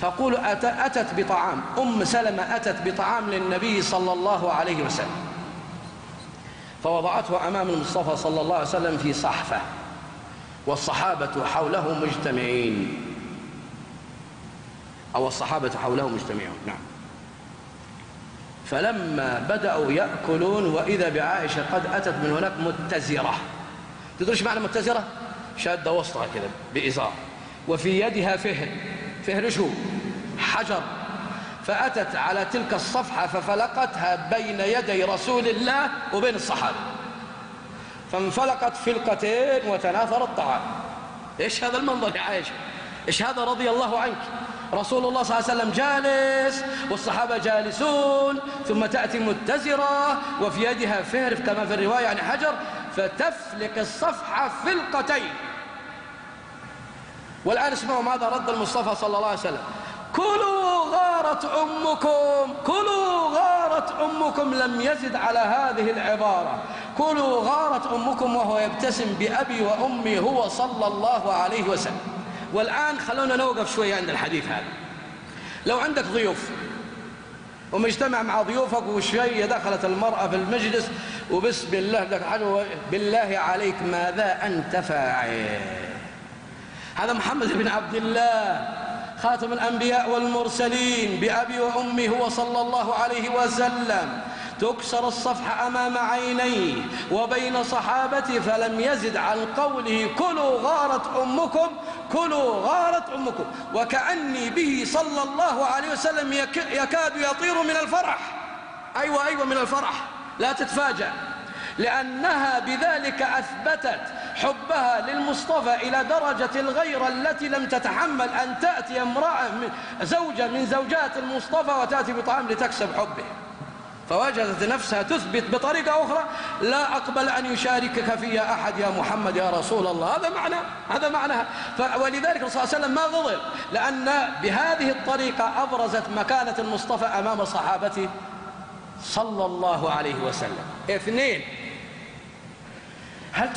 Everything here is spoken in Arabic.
فقول أتت بطعام، أم سلمة أتت بطعام للنبي صلى الله عليه وسلم، فوضعته أمام المصطفى صلى الله عليه وسلم في صحفة، والصحابة حوله مجتمعين، أو الصحابة حوله مجتمعون. نعم. فلما بدأوا يأكلون وإذا بعائشة قد أتت من هناك متزرة. تدريش معنى متزرة؟ شادة وسطها كذا بإزار، وفي يدها فهر شو؟ حجر. فأتت على تلك الصفحة ففلقتها بين يدي رسول الله وبين الصحابة، فانفلقت فلقتين وتناثر الطعام. إيش هذا المنظر يا عائشة؟ إيش هذا رضي الله عنك؟ رسول الله صلى الله عليه وسلم جالس والصحابة جالسون، ثم تأتي متزرة وفي يدها فهر كما في الرواية يعني حجر، فتفلق الصفحة فلقتين. والآن اسمعوا ماذا رد المصطفى صلى الله عليه وسلم: كلوا غارت أمكم، كلوا غارت أمكم. لم يزد على هذه العبارة، كلوا غارت أمكم، وهو يبتسم بأبي وأمي هو صلى الله عليه وسلم. والآن خلونا نوقف شوية عند الحديث هذا. لو عندك ضيوف ومجتمع مع ضيوفك وشوية دخلت المرأة في المجلس وبسم الله بالله عليك ماذا أنت فاعل؟ هذا محمد بن عبد الله خاتم الأنبياء والمرسلين بأبي وأمي هو صلى الله عليه وسلم، تكسر الصفحة أمام عينيه وبين صحابته، فلم يزد عن قوله كلوا غارت أمكم، كلوا غارت أمكم، وكأني به صلى الله عليه وسلم يكاد يطير من الفرح. أيوة من الفرح، لا تتفاجأ، لأنها بذلك أثبتت حبها للمصطفى إلى درجة الغيرة التي لم تتحمل أن تأتي امرأة زوجة من زوجات المصطفى وتأتي بطعام لتكسب حبه، فوجدت نفسها تثبت بطريقة أخرى: لا أقبل أن يشاركك فيها أحد يا محمد يا رسول الله. هذا معناها. ولذلك الرسول صلى الله عليه وسلم ما غضب، لأن بهذه الطريقة أبرزت مكانة المصطفى أمام صحابته صلى الله عليه وسلم. اثنين، هل